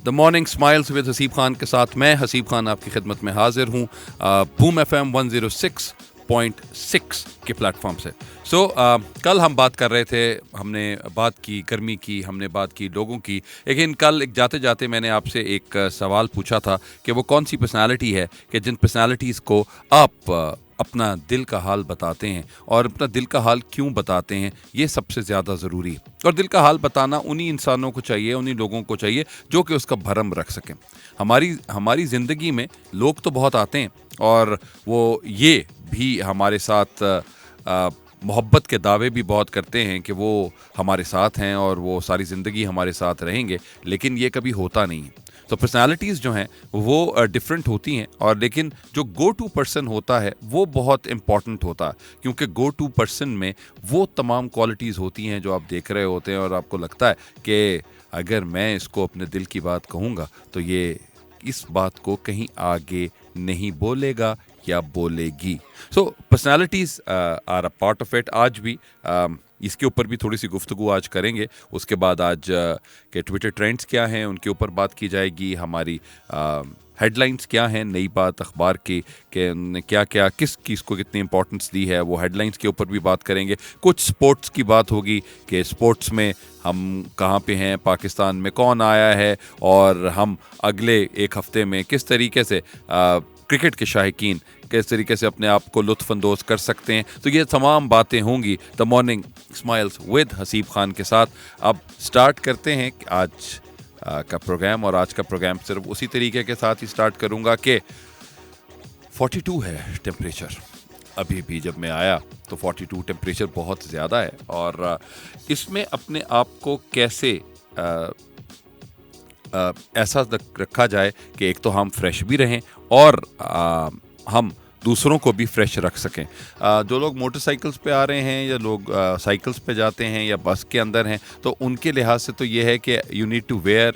The morning smiles with Haseeb Khan के साथ मैं हसीब खान आपकी खिदमत में हाजिर हूँ बूम FM 106.6 के प्लेटफॉर्म से। कल हम बात कर रहे थे, हमने बात की गर्मी की, हमने बात की लोगों की, लेकिन कल एक जाते जाते मैंने आपसे एक सवाल पूछा था कि वो कौन सी पर्सनालिटी है कि जिन पर्सनालिटीज़ को आप अपना दिल का हाल बताते हैं, और अपना दिल का हाल क्यों बताते हैं ये सबसे ज़्यादा ज़रूरी है। और दिल का हाल बताना उन्हीं इंसानों को चाहिए, उन्हीं लोगों को चाहिए जो कि उसका भरम रख सकें। हमारी ज़िंदगी में लोग तो बहुत आते हैं और वो ये भी हमारे साथ मोहब्बत के दावे भी बहुत करते हैं कि वो हमारे साथ हैं और वो सारी ज़िंदगी हमारे साथ रहेंगे, लेकिन ये कभी होता नहीं है। तो पर्सनालिटीज़ जो हैं वो डिफरेंट होती हैं, और लेकिन जो गो टू पर्सन होता है वो बहुत इम्पॉर्टेंट होता है, क्योंकि गो टू पर्सन में वो तमाम क्वालिटीज़ होती हैं जो आप देख रहे होते हैं और आपको लगता है कि अगर मैं इसको अपने दिल की बात कहूँगा तो ये इस बात को कहीं आगे नहीं बोलेगा या बोलेगी। So personalities are a part of it. आज भी इसके ऊपर भी थोड़ी सी गुफ्तगू आज करेंगे। उसके बाद आज के ट्विटर ट्रेंड्स क्या हैं उनके ऊपर बात की जाएगी। हमारी हेडलाइंस क्या हैं, नई बात अखबार की कि क्या क्या किस चीज़ को कितनी इंपॉर्टेंस दी है, वो हेडलाइंस के ऊपर भी बात करेंगे। कुछ स्पोर्ट्स की बात होगी कि स्पोर्ट्स में हम कहाँ पे हैं, पाकिस्तान में कौन आया है, और हम अगले एक हफ्ते में किस तरीके से क्रिकेट के शाहीकीन किस तरीके से अपने आप को लुत्फ़अंदोज़ कर सकते हैं। तो ये तमाम बातें होंगी the morning smiles with Haseeb Khan के साथ। अब स्टार्ट करते हैं आज का प्रोग्राम, और आज का प्रोग्राम सिर्फ उसी तरीके के साथ ही स्टार्ट करूंगा कि 42 है टेम्परेचर। अभी भी जब मैं आया तो 42 टेम्परेचर बहुत ज़्यादा है, और इसमें अपने आप को कैसे ऐसा रखा जाए कि एक तो हम फ्रेश भी रहें और हम दूसरों को भी फ्रेश रख सकें। जो लोग मोटरसाइकिल्स पे आ रहे हैं या लोग साइकिल्स पे जाते हैं या बस के अंदर हैं, तो उनके लिहाज से तो ये है कि यू नीड टू वेयर,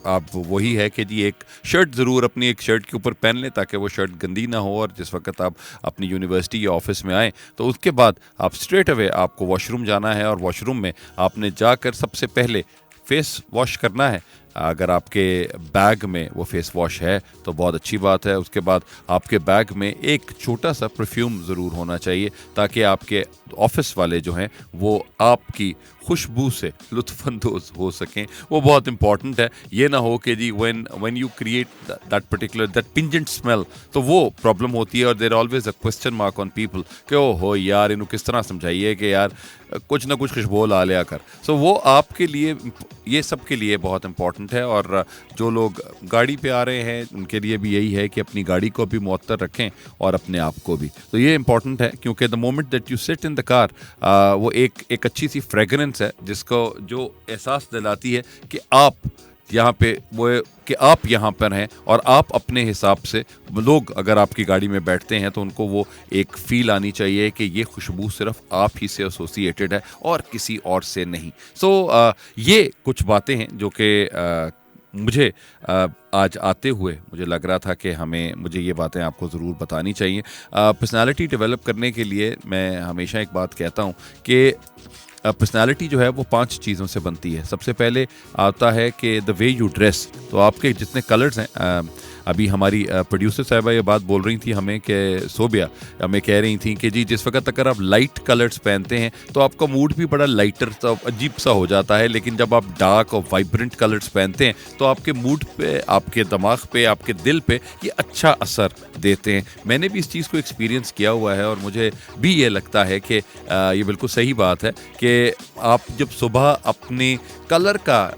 आप वही है कि जी एक शर्ट ज़रूर अपनी एक शर्ट के ऊपर पहन लें ताकि वो शर्ट गंदी ना हो, और जिस वक्त आप अपनी यूनिवर्सिटी या ऑफिस में आएँ तो उसके बाद आप स्ट्रेट अवे आपको वॉशरूम जाना है, और वॉशरूम में आपने जाकर सबसे पहले फेस वॉश करना है। अगर आपके बैग में वो फेस वॉश है तो बहुत अच्छी बात है। उसके बाद आपके बैग में एक छोटा सा परफ्यूम ज़रूर होना चाहिए ताकि आपके ऑफिस वाले जो हैं वो आपकी खुशबू से लुत्फ़अंदोज़ हो सकें। वो बहुत इंपॉर्टेंट है। ये ना हो कि जी when you create that particular that pungent smell, तो वो प्रॉब्लम होती है, और there always a question mark on people कि ओ हो यार इन्हों किस तरह समझाइए कि यार कुछ ना कुछ खुशबू ला लिया कर। सो वो आपके लिए, ये सब के लिए बहुत इंपॉर्टेंट है। और जो लोग गाड़ी पे आ रहे हैं उनके लिए भी यही है कि अपनी गाड़ी को भी मुअत्तर रखें और अपने आप को भी। तो ये इंपॉर्टेंट है, क्योंकि the moment that you sit in the car, वो एक अच्छी सी फ्रेगरेंस है जिसको जो एहसास दिलाती है कि आप यहाँ पे वो कि आप यहाँ पर हैं, और आप अपने हिसाब से, लोग अगर आपकी गाड़ी में बैठते हैं तो उनको वो एक फ़ील आनी चाहिए कि ये खुशबू सिर्फ आप ही से एसोसिएटेड है और किसी और से नहीं। ये कुछ बातें हैं जो कि मुझे आज आते हुए मुझे लग रहा था कि मुझे ये बातें आपको ज़रूर बतानी चाहिए। पर्सनालिटी डेवलप करने के लिए मैं हमेशा एक बात कहता हूँ कि पर्सनालिटी जो है वो 5 चीज़ों से बनती है। सबसे पहले आता है कि द वे यू ड्रेस, तो आपके जितने कलर्स हैं, अभी हमारी प्रोड्यूसर साहिबा ये बात बोल रही थी हमें कि सोबिया हमें कह रही थी कि जी जिस वक्त अगर आप लाइट कलर्स पहनते हैं तो आपका मूड भी बड़ा लाइटर सा अजीब सा हो जाता है, लेकिन जब आप डार्क और वाइब्रेंट कलर्स पहनते हैं तो आपके मूड पे, आपके दिमाग पे, आपके दिल पे ये अच्छा असर देते हैं। मैंने भी इस चीज़ को एक्सपीरियंस किया हुआ है, और मुझे भी ये लगता है कि ये बिल्कुल सही बात है कि आप जब सुबह अपने कलर का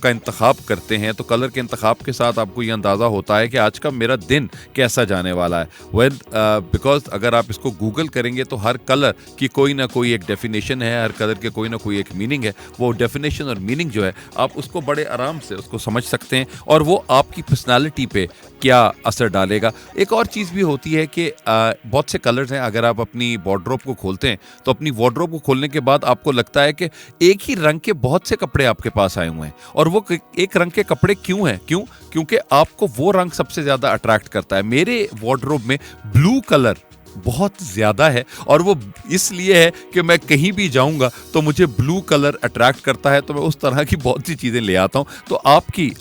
इंतखाब करते हैं तो कलर के इंतखाब के साथ आपको ये अंदाज़ा होता है कि आज का मेरा दिन कैसा जाने वाला है। बिकॉज अगर आप इसको गूगल करेंगे तो हर कलर की कोई ना कोई एक डेफिनेशन है, हर कलर के कोई ना कोई एक मीनिंग है। वो डेफिनेशन और मीनिंग जो है आप उसको बड़े आराम से उसको समझ सकते हैं, और वो आपकी पर्सनालिटी पे क्या असर डालेगा। एक और चीज़ भी होती है कि बहुत से कलर्स हैं, अगर आप अपनी वार्डरोब को खोलते हैं तो अपनी वार्डरोब को खोलने के बाद आपको लगता है कि एक ही रंग के बहुत से कपड़े आपके पास आए हुए हैं, और वो एक रंग के कपड़े क्यों हैं? क्योंकि आपको वो रंग सबसे ज़्यादा अट्रैक्ट करता है। मेरे वार्डरोब में ब्लू कलर बहुत ज़्यादा है, और वो इसलिए है कि मैं कहीं भी जाऊंगा तो मुझे ब्लू कलर अट्रैक्ट करता है, तो मैं उस तरह की बहुत सी चीज़ें ले आता हूँ। तो आपकी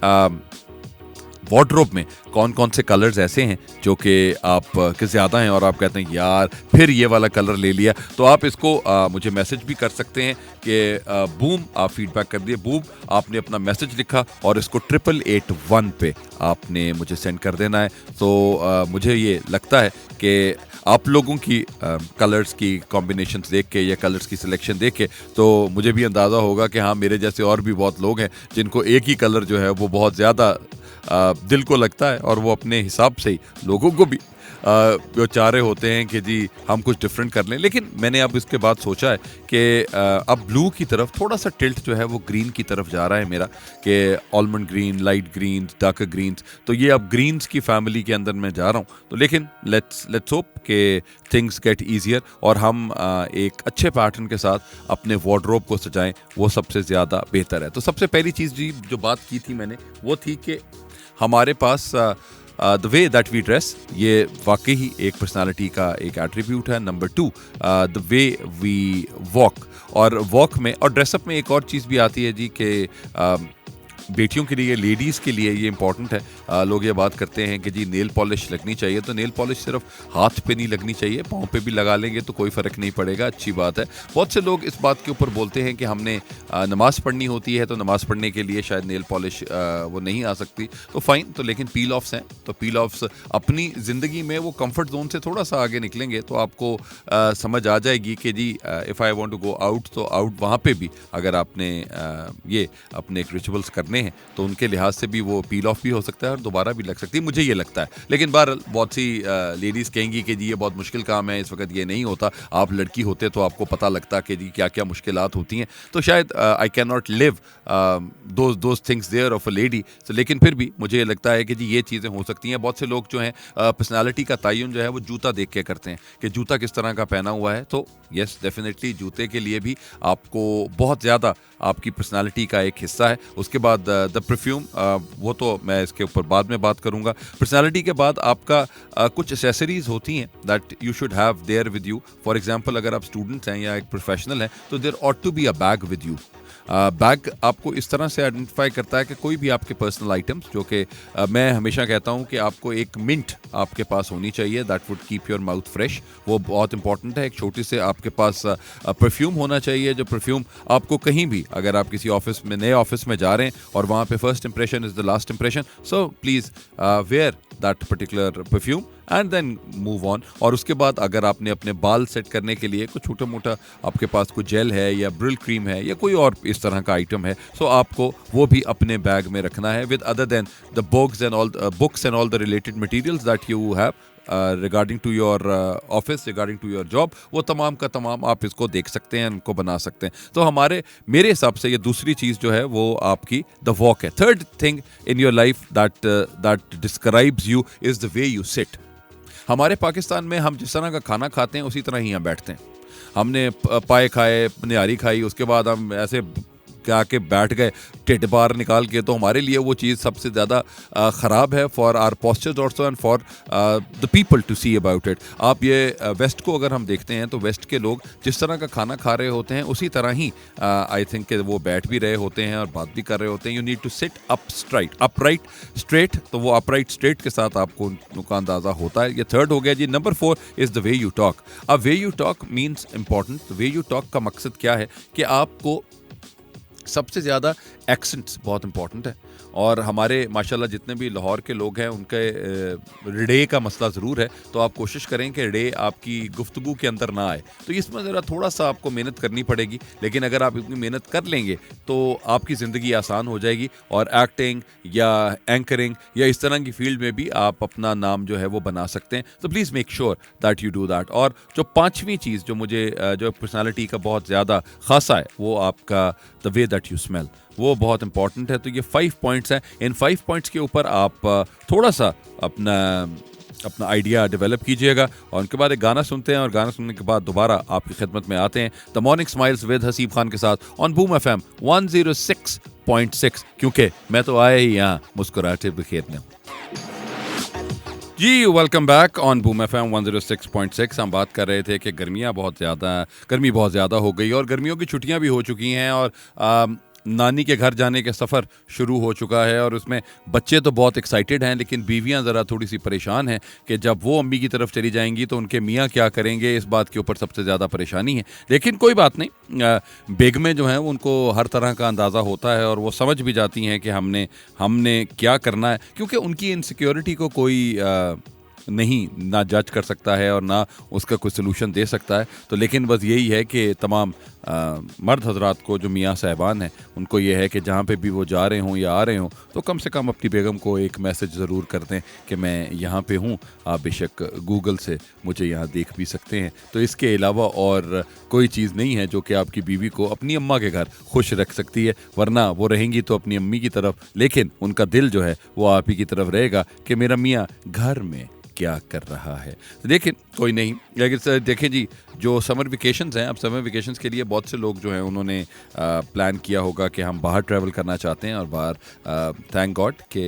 वार्डरोब में कौन कौन से कलर्स ऐसे हैं जो कि आप के ज़्यादा हैं और आप कहते हैं यार फिर ये वाला कलर ले लिया, तो आप इसको मुझे मैसेज भी कर सकते हैं कि बूम, आप फीडबैक कर दिए बूम, आपने अपना मैसेज लिखा और इसको 8881 पे आपने मुझे सेंड कर देना है। तो मुझे ये लगता है कि आप लोगों की कलर्स की कॉम्बिनेशंस देख के या कलर्स की सिलेक्शन देख के तो मुझे भी अंदाज़ा होगा कि हाँ, मेरे जैसे और भी बहुत लोग हैं जिनको एक ही कलर जो है वो बहुत ज़्यादा दिल को लगता है, और वो अपने हिसाब से ही लोगों को भी जो चाह रहे होते हैं कि जी हम कुछ डिफरेंट कर लें। लेकिन मैंने अब इसके बाद सोचा है कि अब ब्लू की तरफ थोड़ा सा टिल्ट जो है वो ग्रीन की तरफ जा रहा है मेरा, कि almond green, light green, darker greens, तो ये अब ग्रीन्स की फैमिली के अंदर मैं जा रहा हूँ। तो लेकिन लेट्स होप कि थिंग्स गेट ईजियर और हम एक अच्छे पैटर्न के साथ अपने वार्डरोब को सजाएं, वो सबसे ज़्यादा बेहतर है। तो सबसे पहली चीज़ जी जो बात की थी मैंने, वो थी कि हमारे पास the way that we dress, ये वाकई ही एक पर्सनालिटी का एक एट्रीब्यूट है। Number 2, the way we walk, और वॉक में और ड्रेसअप में एक और चीज़ भी आती है जी कि बेटियों के लिए, लेडीज़ के लिए ये इंपॉर्टेंट है। लोग ये बात करते हैं कि जी नेल पॉलिश लगनी चाहिए, तो नेल पॉलिश सिर्फ हाथ पे नहीं लगनी चाहिए, पाँव पे भी लगा लेंगे तो कोई फ़र्क नहीं पड़ेगा, अच्छी बात है। बहुत से लोग इस बात के ऊपर बोलते हैं कि हमने नमाज़ पढ़नी होती है, तो नमाज़ पढ़ने के लिए शायद नेल पॉलिश वो नहीं आ सकती, तो फ़ाइन। तो लेकिन पील ऑफ्स हैं, तो पील ऑफ्स अपनी ज़िंदगी में वो कंफर्ट जोन से थोड़ा सा आगे निकलेंगे तो आपको समझ आ जाएगी कि जी if I want to go out, तो आउट वहाँ पे भी अगर आपने ये अपने एक रिचुअल्स करने हैं तो उनके लिहाज से भी वो पील ऑफ भी हो सकता है और दोबारा भी लग सकती है, मुझे ये लगता है। लेकिन बहरहाल बहुत सी लेडीज़ कहेंगी कि जी ये बहुत मुश्किल काम है, इस वक्त ये नहीं होता, आप लड़की होते तो आपको पता लगता कि जी क्या क्या मुश्किलात होती हैं, तो शायद I can not live those things there of a lady. लेकिन फिर भी मुझे लगता है कि जी ये चीज़ें हो सकती हैं। बहुत से लोग जो हैं पर्सनालिटी का तयन जो है वो जूता देख के करते हैं कि जूता किस तरह का पहना हुआ है, तो यस डेफिनेटली जूते के लिए भी आपको बहुत ज़्यादा आपकी पर्सनालिटी का एक हिस्सा है। उसके बाद द परफ्यूम, वो तो मैं इसके ऊपर बाद में बात करूंगा। पर्सनालिटी के बाद आपका कुछ एसेसरीज होती हैं that you should have there with you. For example अगर आप स्टूडेंट्स हैं या एक प्रोफेशनल हैं तो there ought to be a bag with you. Bag आपको इस तरह से आइडेंटिफाई करता है कि कोई भी आपके पर्सनल आइटम्स जो कि मैं हमेशा कहता हूं कि आपको एक मिंट आपके पास होनी चाहिए, that would keep your mouth fresh, वो बहुत इंपॉर्टेंट है। एक छोटी से आपके पास परफ्यूम होना चाहिए, जो परफ्यूम आपको कहीं भी, अगर आप किसी ऑफिस में, नए ऑफिस में जा रहे हैं और वहाँ पे first impression is the last impression, so please wear that particular perfume and then move on. और उसके बाद अगर आपने अपने बाल सेट करने के लिए कुछ छोटा मोटा आपके पास कोई जेल है या ब्रिल क्रीम है या कोई और इस तरह का आइटम है, सो आपको वो भी अपने बैग में रखना है, with other than the books and all the related materials that you have regarding to your office, regarding to your job, वो तमाम का तमाम आप इसको देख सकते हैं, उनको बना सकते हैं। तो मेरे हिसाब से ये दूसरी चीज़ जो है वो आपकी द वॉक है। Third thing in your life that describes you is the way you sit. हमारे पाकिस्तान में हम जिस तरह का खाना खाते हैं उसी तरह ही हम बैठते हैं। हमने पाए खाए, निहारी खाई, उसके बाद हम ऐसे आके बैठ गए टिड बार निकाल के, तो हमारे लिए वो चीज़ सबसे ज़्यादा ख़राब है for our postures also and for the people to see about it. आप ये वेस्ट को अगर हम देखते हैं तो वेस्ट के लोग जिस तरह का खाना खा रहे होते हैं उसी तरह ही आई थिंक वो बैठ भी रहे होते हैं और बात भी कर रहे होते हैं। You need to sit upright straight, तो वो अपराइट स्ट्रेट के साथ आपको उनका अंदाज़ा होता है। ये थर्ड हो गया जी। Number 4 is the way you talk. अब way you talk means important. Way you talk का मकसद क्या है कि आपको सबसे ज़्यादा एक्सेंट्स बहुत इंपॉर्टेंट है, और हमारे माशाल्लाह जितने भी लाहौर के लोग हैं उनके रे का मसला ज़रूर है, तो आप कोशिश करें कि रे आपकी गुफ्तगू के अंदर ना आए। तो इसमें ज़रा थोड़ा सा आपको मेहनत करनी पड़ेगी, लेकिन अगर आप इतनी मेहनत कर लेंगे तो आपकी ज़िंदगी आसान हो जाएगी, और एक्टिंग या एंकरिंग या इस तरह की फील्ड में भी आप अपना नाम जो है वो बना सकते हैं। तो please make sure that you do that. और जो पाँचवीं चीज़ जो मुझे जो पर्सनालिटी का बहुत ज़्यादा खासा है वो आपका the way that you smell, वो बहुत इंपॉर्टेंट है। तो ये 5 पॉइंट्स हैं। इन 5 पॉइंट्स के ऊपर आप थोड़ा सा अपना आइडिया डेवलप कीजिएगा, और उनके बाद एक गाना सुनते हैं, और गाना सुनने के बाद दोबारा आपकी खिदमत में आते हैं the morning smiles with Haseeb Khan के साथ ऑन बूम FM 106.6, क्योंकि मैं तो आया ही यहाँ मुस्कुराते बिखेरने। जी, welcome back on Boom FM 106.6। हम बात कर रहे थे कि गर्मी बहुत ज़्यादा हो गई और गर्मियों की छुट्टियां भी हो चुकी हैं और नानी के घर जाने का सफ़र शुरू हो चुका है और उसमें बच्चे तो बहुत एक्साइटेड हैं, लेकिन बीवियां ज़रा थोड़ी सी परेशान हैं कि जब वो अम्मी की तरफ चली जाएंगी तो उनके मियाँ क्या करेंगे, इस बात के ऊपर सबसे ज़्यादा परेशानी है। लेकिन कोई बात नहीं, बेगमें जो हैं उनको हर तरह का अंदाज़ा होता है और वो समझ भी जाती हैं कि हमने हमने क्या करना है, क्योंकि उनकी इनसिक्योरिटी को कोई नहीं ना जज कर सकता है और ना उसका कोई सलूशन दे सकता है। तो लेकिन बस यही है कि तमाम मर्द हजरात को जो मियाँ साहबान हैं उनको ये है कि जहाँ पे भी वो जा रहे हों या आ रहे हों तो कम से कम अपनी बेगम को एक मैसेज ज़रूर कर दें कि मैं यहाँ पे हूँ, आप बेशक गूगल से मुझे यहाँ देख भी सकते हैं। तो इसके अलावा और कोई चीज़ नहीं है जो कि आपकी बीवी को अपनी अम्मा के घर खुश रख सकती है, वरना वो रहेंगी तो अपनी अम्मी की तरफ, लेकिन उनका दिल जो है वो आप ही की तरफ रहेगा कि मेरा मियाँ घर में क्या कर रहा है। लेकिन कोई नहीं, लेकिन सर देखें जी, जो समर वेकेशंस हैं, अब समर वेकेशंस के लिए बहुत से लोग जो हैं उन्होंने प्लान किया होगा कि हम बाहर ट्रैवल करना चाहते हैं और बाहर थैंक गॉड कि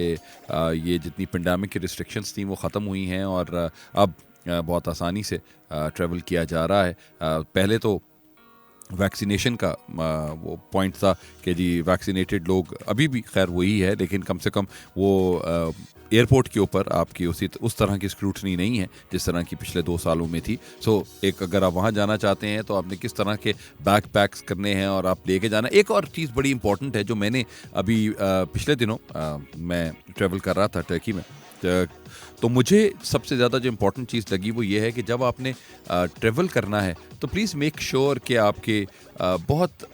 ये जितनी पेंडेमिक की रिस्ट्रिक्शंस थी वो ख़त्म हुई हैं और अब बहुत आसानी से ट्रैवल किया जा रहा है। पहले तो वैक्सीनेशन का वो पॉइंट था कि जी वैक्सीनेटेड लोग, अभी भी खैर वही है, लेकिन कम से कम वो एयरपोर्ट के ऊपर आपकी उस तरह की स्क्रूटनी नहीं है जिस तरह की पिछले 2 सालों में थी। सो एक अगर आप वहाँ जाना चाहते हैं तो आपने किस तरह के बैक पैक्स करने हैं और आप लेके जाना। एक और चीज़ बड़ी इंपॉर्टेंट है जो मैंने अभी पिछले दिनों मैं ट्रैवल कर रहा था टर्की में, तो मुझे सबसे ज़्यादा जो इम्पोर्टेंट चीज़ लगी वो ये है कि जब आपने ट्रैवल करना है तो प्लीज़ मेक श्योर कि आपके बहुत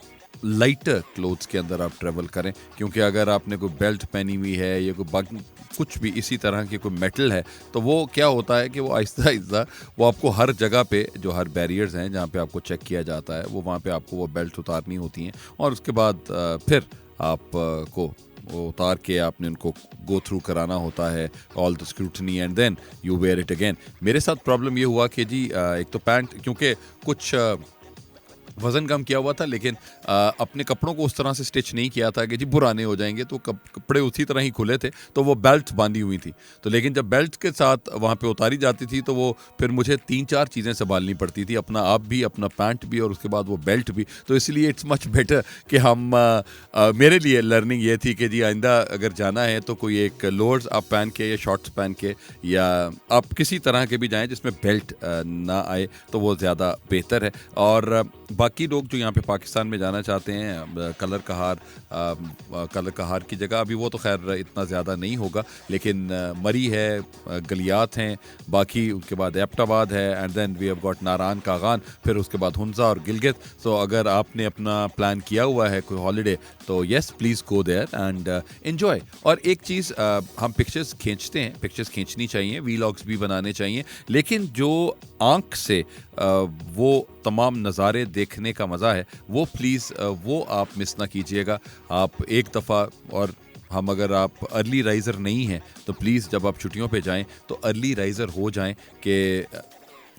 लाइटर क्लोथ्स के अंदर आप ट्रैवल करें, क्योंकि अगर आपने कोई बेल्ट पहनी हुई है या कोई कुछ भी इसी तरह के कोई मेटल है तो वो क्या होता है कि वो आहिस्ता आहिस्ता वो आपको हर जगह पे, जो हर बैरियर्स हैं जहाँ पे आपको चेक किया जाता है, वो वहाँ पे आपको वो बेल्ट उतारनी होती हैं और उसके बाद फिर आप को वो उतार के आपने उनको गो थ्रू कराना होता है all the scrutiny and then you wear it again. मेरे साथ प्रॉब्लम ये हुआ कि जी एक तो पैंट, क्योंकि कुछ वज़न कम किया हुआ था, लेकिन अपने कपड़ों को उस तरह से स्टिच नहीं किया था कि जी पुराने हो जाएंगे, तो कपड़े उसी तरह ही खुले थे, तो वो बेल्ट बांधी हुई थी। तो लेकिन जब बेल्ट के साथ वहाँ पे उतारी जाती थी तो वो फिर मुझे 3-4 चीज़ें संभालनी पड़ती थी, अपना आप भी, अपना पैंट भी और उसके बाद वो बेल्ट भी। तो इसलिए इट्स मच बेटर कि हम मेरे लिए लर्निंग ये थी कि जी आइंदा अगर जाना है तो कोई एक लोअर्स आप पहन के या शॉर्ट्स पहन के या आप किसी तरह के भी जाएँ जिसमें बेल्ट ना आए तो वो ज़्यादा बेहतर है। और बाकी लोग जो यहाँ पे पाकिस्तान में जाना चाहते हैं, कलर कहार की जगह, अभी वो तो खैर इतना ज़्यादा नहीं होगा, लेकिन मरी है, गलियात हैं, बाकी उसके बाद एबटाबाद है and then we have got Naran Kagan, फिर उसके बाद हुंजा और गिलगित। सो अगर आपने अपना प्लान किया हुआ है कोई हॉलीडे तो yes please go there and enjoy. और एक चीज़, हम पिक्चर्स खींचते हैं, पिक्चर्स खींचनी चाहिए, वीलॉग्स भी बनाने चाहिए, लेकिन जो आँख से वो तमाम नज़ारे देखने का मज़ा है वो प्लीज़ वो आप मिस ना कीजिएगा। आप एक दफ़ा, और हम अगर आप अर्ली राइज़र नहीं हैं तो प्लीज़ जब आप छुट्टियों पे जाएं तो अर्ली राइज़र हो जाएं कि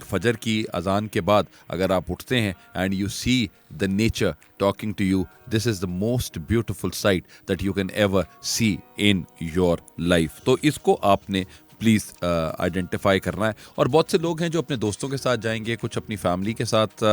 फजर की अजान के बाद अगर आप उठते हैं and you see the nature talking to you, this is the most beautiful sight that you can ever see in your life. तो इसको आपने प्लीज़ आइडेंटिफाई करना है। और बहुत से लोग हैं जो अपने दोस्तों के साथ जाएंगे, कुछ अपनी फैमिली के साथ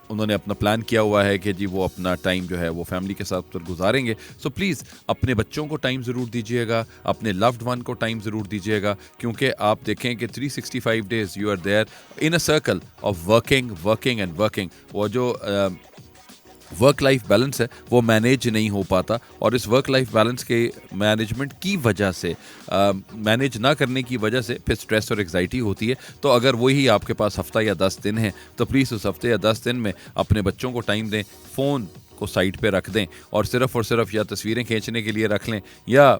उन्होंने अपना प्लान किया हुआ है कि जी वो अपना टाइम जो है वो फैमिली के साथ गुजारेंगे। सो प्लीज़ अपने बच्चों को टाइम ज़रूर दीजिएगा, अपने लव्ड वन को टाइम ज़रूर दीजिएगा, क्योंकि आप देखें कि 365 days you are there in a circle of working and working. वो जो वर्क लाइफ बैलेंस है वो मैनेज नहीं हो पाता, और इस वर्क लाइफ बैलेंस के मैनेजमेंट की वजह से, मैनेज ना करने की वजह से फिर स्ट्रेस और एग्जाइटी होती है। तो अगर वही आपके पास हफ्ता या 10 दिन है तो प्लीज़ उस हफ्ते या 10 दिन में अपने बच्चों को टाइम दें, फ़ोन को साइड पे रख दें और सिर्फ या तस्वीरें खींचने के लिए रख लें, या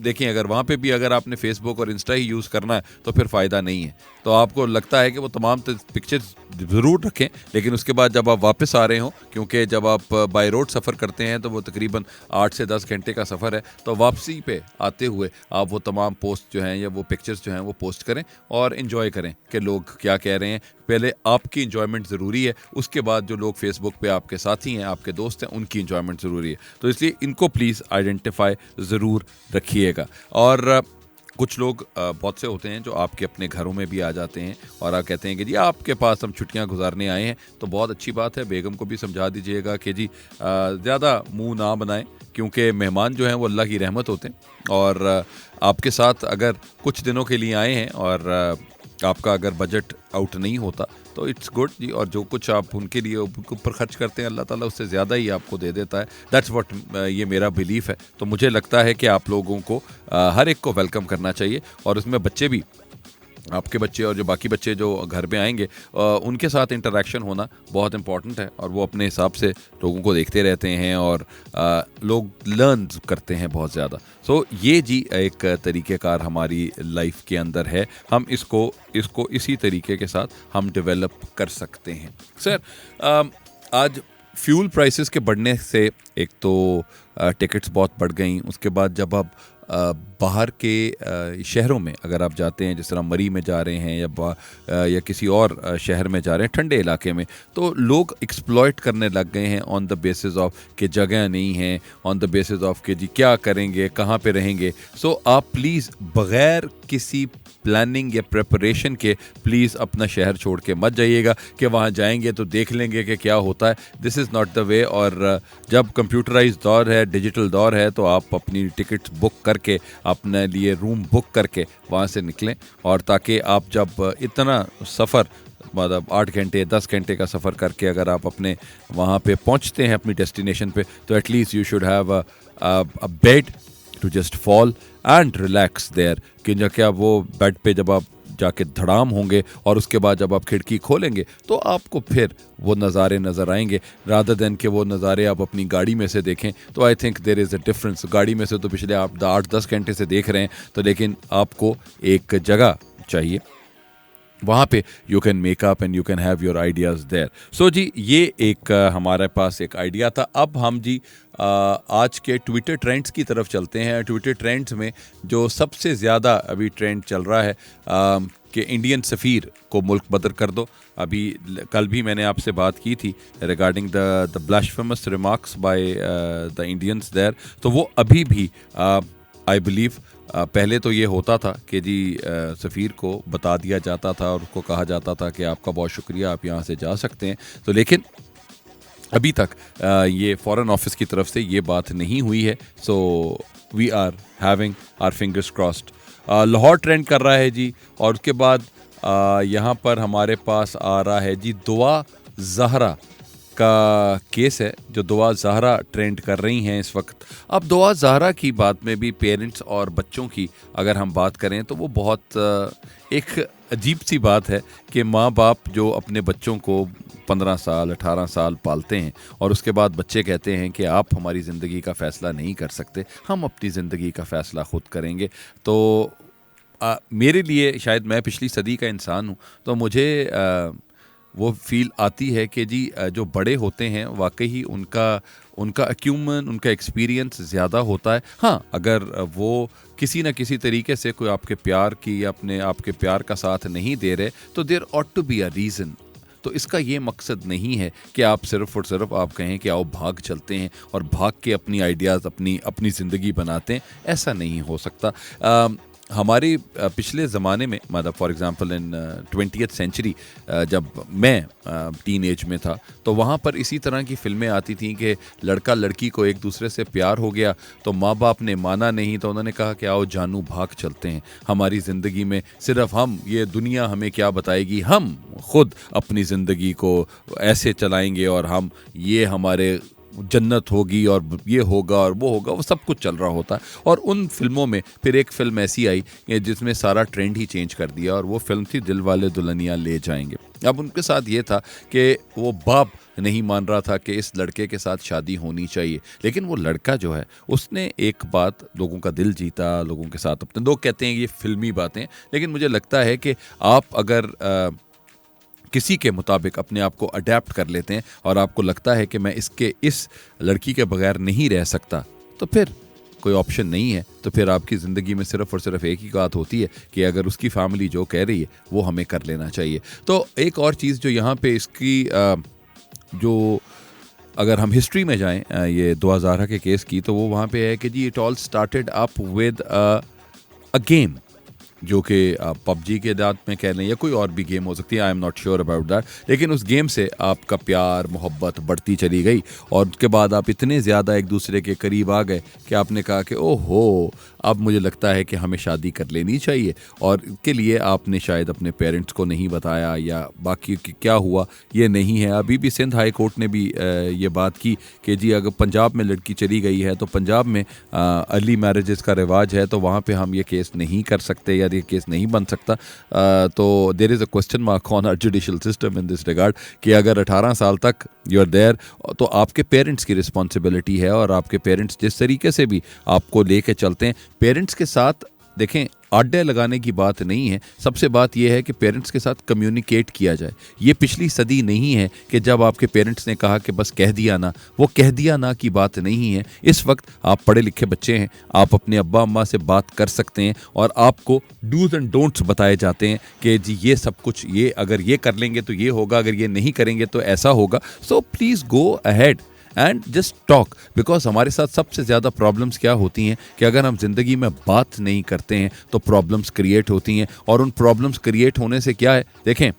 देखिए अगर वहाँ पे भी अगर आपने फेसबुक और इंस्टा ही यूज़ करना है तो फिर फ़ायदा नहीं है। तो आपको लगता है कि वो तमाम पिक्चर्स ज़रूर रखें, लेकिन उसके बाद जब आप वापस आ रहे हो, क्योंकि जब आप बाय रोड सफ़र करते हैं तो वो तकरीबन 8 से 10 घंटे का सफ़र है, तो वापसी पे आते हुए आप वो तमाम पोस्ट जो हैं या वो पिक्चर्स जो हैं वो पोस्ट करें और इन्जॉय करें कि लोग क्या कह रहे हैं। पहले आपकी इंजॉयमेंट ज़रूरी है, उसके बाद जो लोग फेसबुक पे आपके साथी हैं, आपके दोस्त हैं, उनकी इंजॉयमेंट ज़रूरी है। तो इसलिए इनको प्लीज़ आइडेंटिफाई ज़रूर रखिएगा। और कुछ लोग बहुत से होते हैं जो आपके अपने घरों में भी आ जाते हैं और आप कहते हैं कि जी आपके पास हम छुट्टियां गुजारने आए हैं, तो बहुत अच्छी बात है। बेगम को भी समझा दीजिएगा कि जी ज़्यादा मुंह ना बनाएं, क्योंकि मेहमान जो हैं वो अल्लाह की रहमत होते हैं। और आपके साथ अगर कुछ दिनों के लिए आए हैं और आपका अगर बजट आउट नहीं होता तो इट्स गुड जी। और जो कुछ आप उनके लिए ऊपर खर्च करते हैं, अल्लाह ताला उससे ज़्यादा ही आपको दे देता है। दैट्स व्हाट ये मेरा बिलीफ है। तो मुझे लगता है कि आप लोगों को हर एक को वेलकम करना चाहिए, और उसमें बच्चे भी, आपके बच्चे और जो बाकी बच्चे जो घर में आएंगे उनके साथ इंटरेक्शन होना बहुत इंपॉर्टेंट है। और वो अपने हिसाब से लोगों को देखते रहते हैं और लोग लर्न करते हैं बहुत ज़्यादा। सो ये जी एक तरीक़ेकार हमारी लाइफ के अंदर है, हम इसको इसी तरीके के साथ हम डेवलप कर सकते हैं। सर आज फ्यूल प्राइसेस के बढ़ने से एक तो टिकट्स बहुत बढ़ गई, उसके बाद जब आप बाहर के शहरों में अगर आप जाते हैं, जिस तरह मरी में जा रहे हैं या किसी और शहर में जा रहे हैं ठंडे इलाके में, तो लोग एक्सप्लॉइट करने लग गए हैं ऑन द बेसिस ऑफ कि जगह नहीं है, ऑन द बेसिस ऑफ कि जी क्या करेंगे, कहाँ पे रहेंगे। सो आप प्लीज़ बग़ैर किसी प्लानिंग या प्रिपरेशन के प्लीज़ अपना शहर छोड़ के मत जाइएगा कि वहाँ जाएंगे तो देख लेंगे कि क्या होता है। This is not the way. और जब कंप्यूटराइज दौर है, डिजिटल दौर है, तो आप अपनी टिकट बुक करके अपने लिए रूम बुक करके वहाँ से निकलें। और ताकि आप जब इतना सफ़र मतलब 8 घंटे 10 घंटे का सफ़र करके अगर आप अपने वहाँ पे पहुँचते हैं अपनी डेस्टिनेशन पे, तो at least you should have a bed to just fall and relax there. कि क्या वो बेड पे जब आप जाके धड़ाम होंगे और उसके बाद जब आप खिड़की खोलेंगे तो आपको फिर वो नज़ारे नज़र आएंगे, रादर देन कि वो नज़ारे आप अपनी गाड़ी में से देखें। तो I think there is a difference. गाड़ी में से तो पिछले आप 8-10 घंटे से देख रहे हैं, तो लेकिन आपको एक जगह चाहिए, वहाँ पे you can make up and you can have your ideas there. So जी ये एक हमारे पास एक आइडिया था। अब हम जी आज के ट्विटर ट्रेंड्स की तरफ चलते हैं। ट्विटर ट्रेंड्स में जो सबसे ज़्यादा अभी ट्रेंड चल रहा है कि इंडियन सफ़ीर को मुल्क बदर कर दो। अभी कल भी मैंने आपसे बात की थी regarding the blasphemous remarks by the Indians there. तो वो अभी भी आई बिलीव पहले तो ये होता था कि जी सफ़ीर को बता दिया जाता था और उसको कहा जाता था कि आपका बहुत शुक्रिया, आप यहाँ से जा सकते हैं। तो लेकिन अभी तक ये फॉरेन ऑफिस की तरफ से ये बात नहीं हुई है। So we are having our fingers crossed. Lahore trend कर रहा है जी। और उसके बाद यहाँ पर हमारे पास आ रहा है जी दुआ ज़हरा का केस है, जो दुआ ज़हरा ट्रेंड कर रही हैं इस वक्त। अब दुआ ज़हरा की बात में भी पेरेंट्स और बच्चों की अगर हम बात करें तो वो बहुत एक अजीब सी बात है कि माँ बाप जो अपने बच्चों को 15 साल 18 साल पालते हैं और उसके बाद बच्चे कहते हैं कि आप हमारी ज़िंदगी का फ़ैसला नहीं कर सकते, हम अपनी ज़िंदगी का फ़ैसला ख़ुद करेंगे। तो मेरे लिए, शायद मैं पिछली सदी का इंसान हूँ, तो मुझे वो फील आती है कि जी जो बड़े होते हैं वाकई ही उनका अक्यूमन, उनका एक्सपीरियंस ज़्यादा होता है। हाँ, अगर वो किसी न किसी तरीके से कोई आपके प्यार की या अपने आपके प्यार का साथ नहीं दे रहे, तो there ought to be a reason. तो इसका ये मकसद नहीं है कि आप सिर्फ़ और सिर्फ आप कहें कि आओ भाग चलते हैं और भाग के अपनी आइडियाज़ अपनी ज़िंदगी बनाते हैं, ऐसा नहीं हो सकता। हमारे पिछले ज़माने में, मतलब for example in 20th century, जब मैं टीन एज में था, तो वहाँ पर इसी तरह की फ़िल्में आती थीं कि लड़का लड़की को एक दूसरे से प्यार हो गया, तो माँ बाप ने माना नहीं, तो उन्होंने कहा कि आओ जानू भाग चलते हैं, हमारी ज़िंदगी में सिर्फ हम, ये दुनिया हमें क्या बताएगी, हम खुद अपनी ज़िंदगी को ऐसे चलाएंगे और हम ये हमारे जन्नत होगी और ये होगा और वो होगा, वो सब कुछ चल रहा होता है। और उन फिल्मों में फिर एक फ़िल्म ऐसी आई जिसमें सारा ट्रेंड ही चेंज कर दिया, और वो फिल्म थी दिल वाले दुल्हनिया ले जाएंगे। अब उनके साथ ये था कि वो बाप नहीं मान रहा था कि इस लड़के के साथ शादी होनी चाहिए, लेकिन वो लड़का जो है उसने एक बात लोगों का दिल जीता, लोगों के साथ अपने, लोग कहते हैं ये फिल्मी बातें, लेकिन मुझे लगता है कि आप अगर किसी के मुताबिक अपने आप को अडेप्ट कर लेते हैं और आपको लगता है कि मैं इस लड़की के बगैर नहीं रह सकता, तो फिर कोई ऑप्शन नहीं है। तो फिर आपकी ज़िंदगी में सिर्फ़ और सिर्फ एक ही बात होती है कि अगर उसकी फैमिली जो कह रही है वो हमें कर लेना चाहिए। तो एक और चीज़ जो यहाँ पे इसकी जो अगर हम हिस्ट्री में जाएं ये दुआ ज़हरा के केस की, तो वो वहाँ पे है कि जी it all started up with a game जो कि पबजी के दांत में कह लें या कोई और भी गेम हो सकती है, I am not sure about that, लेकिन उस गेम से आपका प्यार मोहब्बत बढ़ती चली गई और उसके बाद आप इतने ज़्यादा एक दूसरे के करीब आ गए कि आपने कहा कि ओहो, अब मुझे लगता है कि हमें शादी कर लेनी चाहिए। और इसके लिए आपने शायद अपने पेरेंट्स को नहीं बताया या बाकी क्या हुआ ये नहीं है। अभी भी सिंध हाई कोर्ट ने भी ये बात की कि जी अगर पंजाब में लड़की चली गई है तो पंजाब में अर्ली मैरिजेस का रिवाज है, तो वहाँ पे हम ये केस नहीं कर सकते या ये केस नहीं बन सकता। तो there is a question mark on our judicial system in this regard कि अगर 18 साल तक यू आर देयर तो आपके पेरेंट्स की रिस्पॉन्सिबिलिटी है, और आपके पेरेंट्स जिस तरीके से भी आपको लेके चलते हैं, पेरेंट्स के साथ देखें आड्डे लगाने की बात नहीं है, सबसे बात यह है कि पेरेंट्स के साथ कम्युनिकेट किया जाए। ये पिछली सदी नहीं है कि जब आपके पेरेंट्स ने कहा कि बस कह दिया ना, वो कह दिया ना की बात नहीं है। इस वक्त आप पढ़े लिखे बच्चे हैं, आप अपने अब्बा अम्मा से बात कर सकते हैं और आपको डूज एंड डोंट्स बताए जाते हैं कि जी ये सब कुछ, ये अगर ये कर लेंगे तो ये होगा, अगर ये नहीं करेंगे तो ऐसा होगा। So please go ahead and just talk, because हमारे साथ सबसे ज़्यादा प्रॉब्लम्स क्या होती हैं कि अगर हम ज़िंदगी में बात नहीं करते हैं तो प्रॉब्लम्स क्रिएट होती हैं, और उन प्रॉब्लम्स क्रिएट होने से क्या है, देखें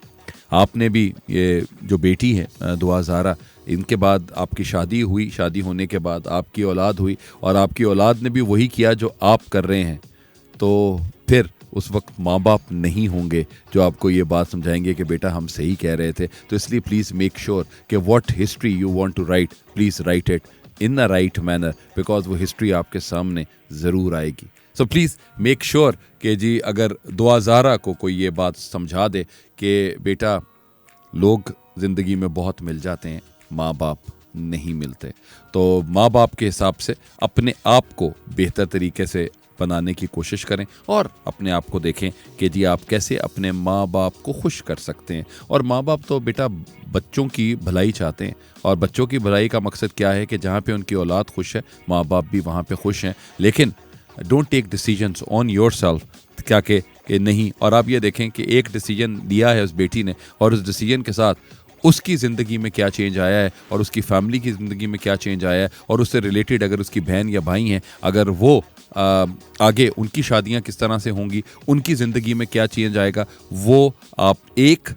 आपने भी ये जो बेटी है दुआ ज़ारा, इनके बाद आपकी शादी हुई, शादी होने के बाद आपकी औलाद हुई और आपकी औलाद ने भी वही किया जो आप कर रहे हैं, तो फिर उस वक्त माँ बाप नहीं होंगे जो आपको ये बात समझाएंगे कि बेटा हम सही कह रहे थे। तो इसलिए प्लीज़ मेक श्योर कि what history you want to write, please write it in the right manner, because वो हिस्ट्री आपके सामने ज़रूर आएगी। सो प्लीज़ मेक श्योर कि जी अगर दुआ ज़ारा को कोई ये बात समझा दे कि बेटा लोग ज़िंदगी में बहुत मिल जाते हैं, माँ बाप नहीं मिलते, तो माँ बाप के हिसाब से अपने आप को बेहतर तरीके से बनाने की कोशिश करें और अपने आप को देखें कि जी आप कैसे अपने माँ बाप को खुश कर सकते हैं। और माँ बाप तो बेटा बच्चों की भलाई चाहते हैं, और बच्चों की भलाई का मकसद क्या है कि जहाँ पे उनकी औलाद खुश है माँ बाप भी वहाँ पे खुश हैं। लेकिन don't take decisions on yourself क्या कि नहीं, और आप ये देखें कि एक डिसीजन लिया है उस बेटी ने और उस डिसीजन के साथ उसकी ज़िंदगी में क्या चेंज आया है और उसकी फैमिली की ज़िंदगी में क्या चेंज आया है, और उससे रिलेटेड अगर उसकी बहन या भाई हैं, अगर वो आगे उनकी शादियां किस तरह से होंगी, उनकी ज़िंदगी में क्या चेंज आएगा, वो आप एक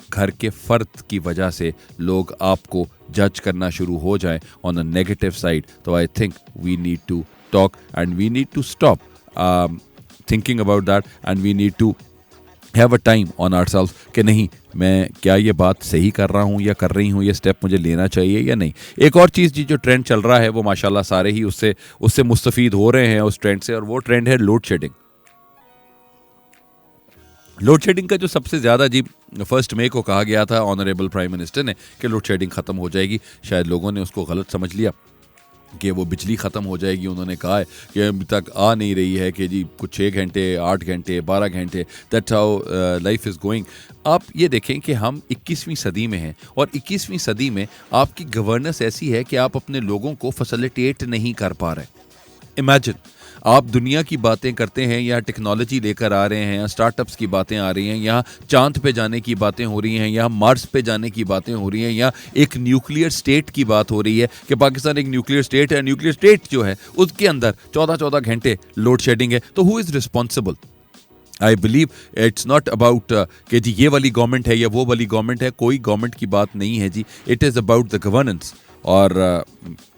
घर के फ़र्द की वजह से लोग आपको जज करना शुरू हो जाएं ऑन अ नेगेटिव साइड। तो I think we need to talk and we need to stop thinking about that and we need to have a time on ourself कि नहीं मैं क्या ये बात सही कर रहा हूँ या कर रही हूँ, ये स्टेप मुझे लेना चाहिए या नहीं। एक और चीज़ जी जो ट्रेंड चल रहा है वो माशाल्लाह सारे ही उससे मुस्तफ़ीद हो रहे हैं उस ट्रेंड से, और वो ट्रेंड है लोड शेडिंग। लोड शेडिंग का जो सबसे ज़्यादा जी 1 मई को कहा गया था ऑनरेबल प्राइम मिनिस्टर ने कि लोड शेडिंग ख़त्म हो जाएगी, शायद लोगों ने उसको गलत समझ लिया कि वो बिजली ख़त्म हो जाएगी। उन्होंने कहा है कि अभी तक आ नहीं रही है कि जी कुछ 6 घंटे 8 घंटे 12 घंटे, that's how life is going. आप ये देखें कि हम 21वीं सदी में हैं और 21वीं सदी में आपकी गवर्नेंस ऐसी है कि आप अपने लोगों को फैसिलिटेट नहीं कर पा रहे। इमेजिन आप दुनिया की बातें करते हैं, यहाँ टेक्नोलॉजी लेकर आ रहे हैं, यहाँ स्टार्टअप्स की बातें आ रही हैं, यहाँ चांद पे जाने की बातें हो रही हैं, यहाँ मार्स पे जाने की बातें हो रही हैं, यहाँ एक न्यूक्लियर स्टेट की बात हो रही है कि पाकिस्तान एक न्यूक्लियर स्टेट है। न्यूक्लियर स्टेट जो है उसके अंदर 14-14 घंटे लोड शेडिंग है। तो who is responsible? I believe it's not about कि जी ये वाली गवर्नमेंट है या वो वाली गवर्नमेंट है, कोई गवर्नमेंट की बात नहीं है जी, it is about the governance. और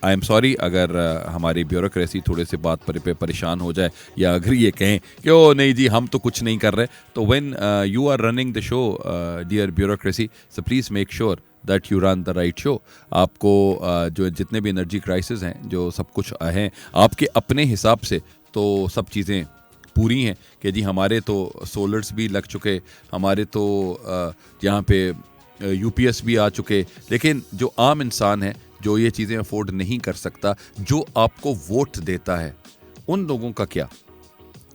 आई एम सॉरी अगर हमारी ब्यूरोक्रेसी थोड़े से बात पे परेशान हो जाए या अगर ये कहें कि ओ नहीं जी हम तो कुछ नहीं कर रहे, तो when you are running the show dear bureaucracy, so please make sure that you run the right show. आपको जो जितने भी एनर्जी क्राइसिस हैं, जो सब कुछ हैं, आपके अपने हिसाब से तो सब चीज़ें पूरी हैं कि जी हमारे तो सोलर्स भी लग चुके, हमारे तो यहाँ पे यूपीएस भी आ चुके, लेकिन जो आम इंसान है जो ये चीज़ें अफोर्ड नहीं कर सकता, जो आपको वोट देता है, उन लोगों का क्या?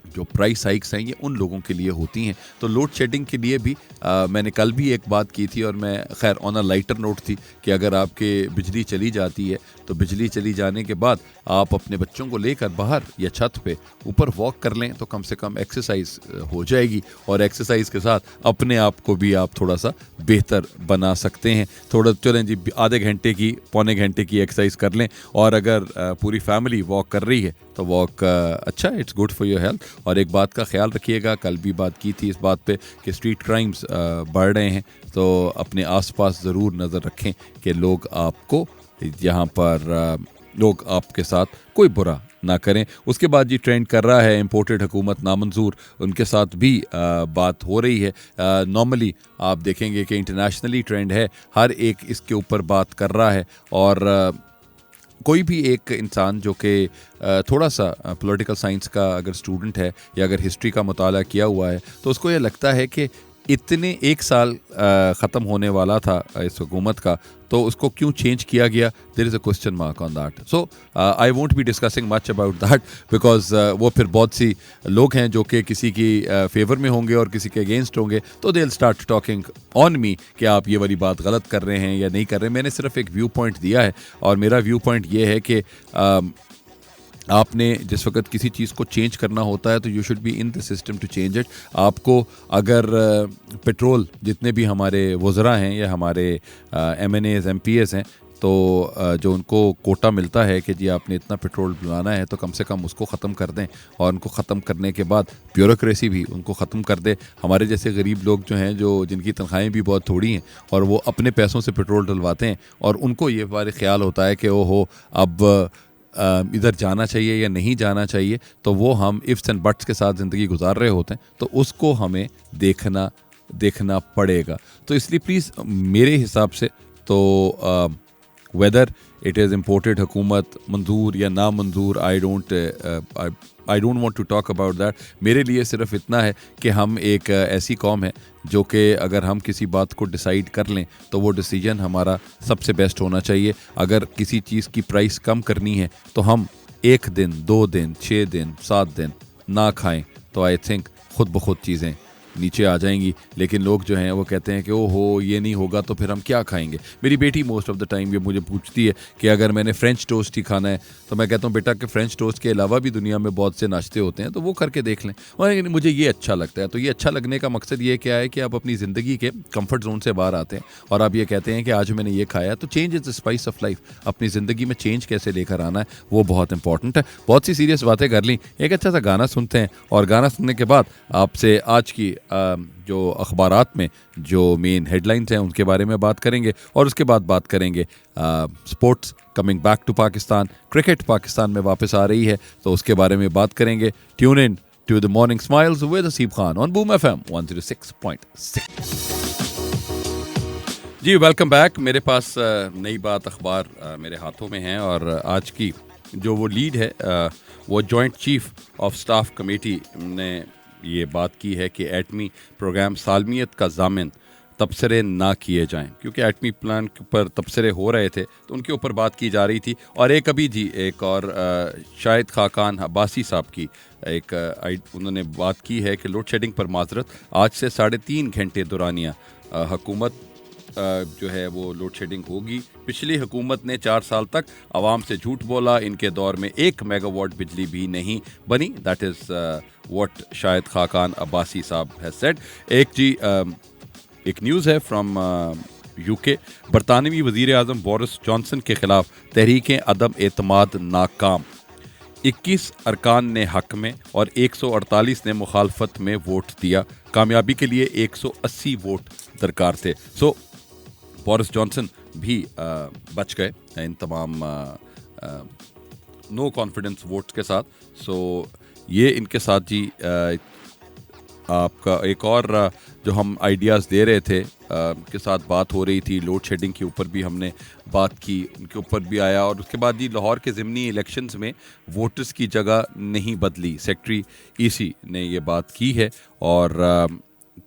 जो प्राइस हाइक्स हैं ये उन लोगों के लिए होती हैं। तो लोड शेडिंग के लिए भी मैंने कल भी एक बात की थी और मैं खैर ऑन अ लाइटर नोट थी कि अगर आपके बिजली चली जाती है तो बिजली चली जाने के बाद आप अपने बच्चों को लेकर बाहर या छत पे ऊपर वॉक कर लें तो कम से कम एक्सरसाइज हो जाएगी, और एक्सरसाइज के साथ अपने आप को भी आप थोड़ा सा बेहतर बना सकते हैं। थोड़ा चलें जी आधे घंटे की पौने घंटे की एक्सरसाइज कर लें, और अगर पूरी फैमिली वॉक कर रही है तो वॉक अच्छा, it's good for your health. और एक बात का ख्याल रखिएगा, कल भी बात की थी इस बात पे कि स्ट्रीट क्राइम्स बढ़ रहे हैं, तो अपने आसपास ज़रूर नज़र रखें कि लोग आपको यहाँ पर लोग आपके साथ कोई बुरा ना करें। उसके बाद जी ट्रेंड कर रहा है इम्पोर्टेड हुकूमत नामंजूर, उनके साथ भी बात हो रही है। नॉर्मली आप देखेंगे कि इंटरनेशनली ट्रेंड है, हर एक इसके ऊपर बात कर रहा है। और कोई भी एक इंसान जो कि थोड़ा सा पॉलिटिकल साइंस का अगर स्टूडेंट है या अगर हिस्ट्री का मुताला किया हुआ है, तो उसको ये लगता है कि इतने एक साल ख़त्म होने वाला था इस हुकूमत का, तो उसको क्यों चेंज किया गया? There is a question mark on that. So I won't be discussing much about that, because वो फिर बहुत सी लोग हैं जो कि किसी की फेवर में होंगे और किसी के अगेंस्ट होंगे, तो they will start talking on me कि आप ये वाली बात गलत कर रहे हैं या नहीं कर रहे हैं। मैंने सिर्फ एक व्यू पॉइंट दिया है, और मेरा व्यू पॉइंट ये है कि आपने जिस वक्त किसी चीज़ को चेंज करना होता है तो you should be in the system to change it. आपको अगर पेट्रोल, जितने भी हमारे वज़रा हैं या हमारे MNAs MPs हैं, तो जो उनको कोटा मिलता है कि जी आपने इतना पेट्रोल बनाना है, तो कम से कम उसको ख़त्म कर दें, और उनको ख़त्म करने के बाद ब्यूरोक्रेसी भी उनको ख़त्म कर दे। हमारे जैसे गरीब लोग जो हैं, जो जिनकी तनख्वाहें भी बहुत थोड़ी हैं और वो अपने पैसों से पेट्रोल डलवाते हैं, और उनको ये बारे ख्याल होता है कि ओहो अब इधर जाना चाहिए या नहीं जाना चाहिए, तो वो हम इफ्स एंड बट्स के साथ ज़िंदगी गुजार रहे होते हैं, तो उसको हमें देखना पड़ेगा। तो इसलिए प्लीज़ मेरे हिसाब से तो वेदर इट इज़ इम्पोर्टेड हुकूमत मंजूर या ना मंजूर, I don't want to talk about that. मेरे लिए सिर्फ इतना है कि हम एक ऐसी कौम है जो कि अगर हम किसी बात को डिसाइड कर लें तो वो डिसीजन हमारा सबसे बेस्ट होना चाहिए। अगर किसी चीज़ की प्राइस कम करनी है तो हम 1 दिन 2 दिन 6 दिन 7 दिन ना खाएं, तो आई थिंक खुद ब खुद चीज़ें नीचे आ जाएंगी। लेकिन लोग जो हैं वो कहते हैं कि ओहो ये नहीं होगा तो फिर हम क्या खाएंगे। मेरी बेटी मोस्ट ऑफ द टाइम ये मुझे पूछती है कि अगर मैंने फ्रेंच टोस्ट ही खाना है, तो मैं कहता हूँ बेटा कि फ्रेंच टोस्ट के अलावा भी दुनिया में बहुत से नाश्ते होते हैं, तो वो करके देख लें। और मुझे ये अच्छा लगता है। तो ये अच्छा लगने का मकसद ये क्या है कि आप अपनी ज़िंदगी के कम्फर्ट जोन से बाहर आते हैं और आप ये कहते हैं कि आज मैंने ये खाया। तो change is the spice of life. अपनी ज़िंदगी में चेंज कैसे लेकर आना है वो बहुत इंपॉर्टेंट है। बहुत सी सीरियस बातें कर ली, एक अच्छा सा गाना सुनते हैं, और गाना सुनने के बाद आपसे आज की जो अखबारात में जो मेन हेडलाइंस हैं उनके बारे में बात करेंगे, और उसके बाद बात करेंगे sports coming back to Pakistan. Cricket Pakistan में वापस आ रही है, तो उसके बारे में बात करेंगे। Tune in to the morning smiles with Haseeb Khan on boom FM 106.6। जी वेलकम बैक। मेरे पास नई बात अखबार मेरे हाथों में है, और आज की जो वो लीड है वो joint chief of staff committee ने ये बात की है कि एटमी प्रोग्राम सालमियत का ज़ामिन तबसरे ना किए जाएं, क्योंकि एटमी प्लान के ऊपर तबसरे हो रहे थे तो उनके ऊपर बात की जा रही थी। और एक अभी जी एक और शाहिद खाकान अब्बासी साहब की उन्होंने बात की है कि लोड शेडिंग पर माजरत, आज से 3.5 घंटे दौरानिया हुकूमत जो है वो लोड शेडिंग होगी। पिछली हुकूमत ने 4 साल तक आवाम से झूठ बोला, इनके दौर में 1 मेगावाट बिजली भी नहीं बनी। That is what Shahid Khaqan Abbasi साहब हैज सेड। एक न्यूज़ है फ्रॉम UK। बरतानवी वज़ीर आज़म बोरिस जॉनसन के ख़िलाफ़ तहरीकें अदम एतमाद नाकाम। 21 अरकान ने हक में और 148 ने मुखालफत में वोट दिया। कामयाबी के लिए 180 वोट दरकार थे। सो बोरिस जॉनसन भी बच गए इन तमाम नो कॉन्फिडेंस वोट्स के साथ। सो ये इनके साथ जी आपका एक और जो हम आइडियाज़ दे रहे थे के साथ बात हो रही थी, लोड शेडिंग के ऊपर भी हमने बात की, उनके ऊपर भी आया। और उसके बाद जी लाहौर के ज़िमनी इलेक्शंस में वोटर्स की जगह नहीं बदली, सेक्रेटरी EC ने ये बात की है। और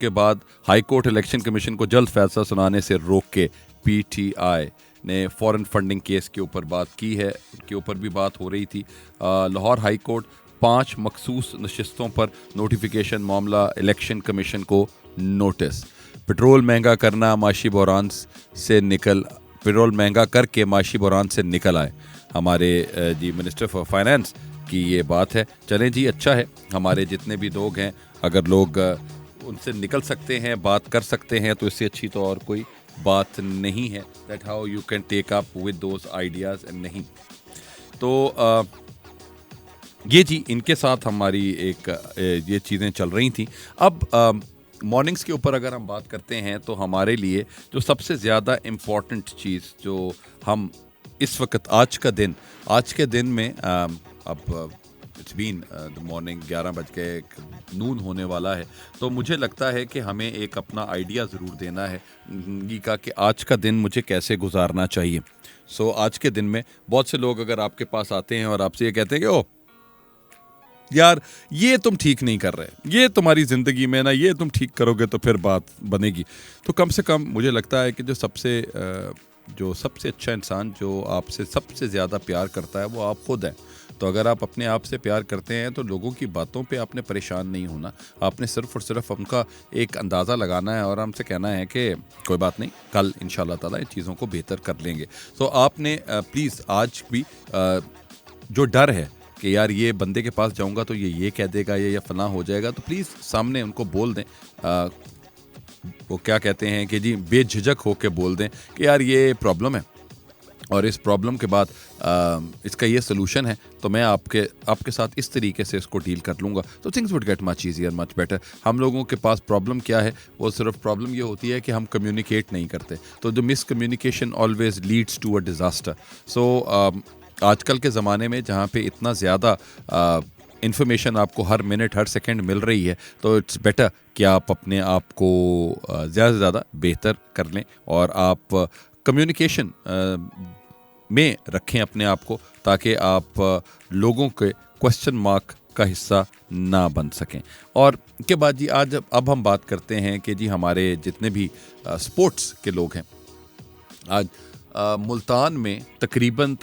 के बाद हाई कोर्ट इलेक्शन कमीशन को जल्द फैसला सुनाने से रोक के PTI ने फॉरेन फंडिंग केस के ऊपर बात की है, उनके ऊपर भी बात हो रही थी। लाहौर हाई कोर्ट 5 मखसूस नशिस्तों पर नोटिफिकेशन मामला, इलेक्शन कमीशन को नोटिस। पेट्रोल महंगा करना माशी बहरान से पेट्रोल महंगा करके माशी बहरान से निकल आए, हमारे जी मिनिस्टर फॉर फाइनेंस की ये बात है। चलें जी, अच्छा है, हमारे जितने भी लोग हैं अगर लोग उनसे निकल सकते हैं, बात कर सकते हैं, तो इससे अच्छी तो और कोई बात नहीं है। That how you can take up with those ideas and नहीं। तो ये जी इनके साथ हमारी एक ये चीज़ें चल रही थी। अब मॉर्निंग्स के ऊपर अगर हम बात करते हैं तो हमारे लिए जो सबसे ज़्यादा इम्पॉर्टेंट चीज़ जो हम इस वक्त आज के दिन में अब इट्स बीन द मॉर्निंग 11 बज के नून होने वाला है, तो मुझे लगता है कि हमें एक अपना आइडिया ज़रूर देना है ज़िंदगी का कि आज का दिन मुझे कैसे गुजारना चाहिए। सो आज के दिन में बहुत से लोग अगर आपके पास आते हैं और आपसे ये कहते हैं कि ओ यार ये तुम ठीक नहीं कर रहे, ये तुम्हारी ज़िंदगी में ना ये तुम ठीक करोगे तो फिर बात बनेगी। तो कम से कम मुझे लगता है कि जो सबसे अच्छा इंसान जो आपसे सबसे ज़्यादा प्यार करता है वो आप खुद हैं। तो अगर आप अपने आप से प्यार करते हैं तो लोगों की बातों पे आपने परेशान नहीं होना, आपने सिर्फ़ और सिर्फ उनका एक अंदाज़ा लगाना है और हमसे कहना है कि कोई बात नहीं, कल इंशाल्लाह ताला इन चीज़ों को बेहतर कर लेंगे। तो आपने प्लीज़ आज भी जो डर है कि यार ये बंदे के पास जाऊंगा तो ये कह देगा या फना हो जाएगा, तो प्लीज़ सामने उनको बोल दें। वो क्या कहते हैं कि जी बेझिझक होके बोल दें कि यार ये प्रॉब्लम है और इस प्रॉब्लम के बाद इसका ये सोल्यूशन है, तो मैं आपके साथ इस तरीके से इसको डील कर लूँगा, तो things would get much easier, much better. हम लोगों के पास प्रॉब्लम क्या है, वो सिर्फ प्रॉब्लम ये होती है कि हम कम्युनिकेट नहीं करते, तो जो miscommunication always leads to a disaster. So आजकल के ज़माने में जहाँ पे इतना ज़्यादा इन्फॉर्मेशन आपको हर मिनट हर सेकंड मिल रही है, तो इट्स बेटर कि आप अपने आप को ज़्यादा से ज़्यादा बेहतर कर लें और आप कम्युनिकेशन में रखें अपने आप को, ताकि आप लोगों के क्वेश्चन मार्क का हिस्सा ना बन सकें। और के बाद जी अब हम बात करते हैं कि जी हमारे जितने भी स्पोर्ट्स के लोग हैं, आज मुल्तान में तकरीबन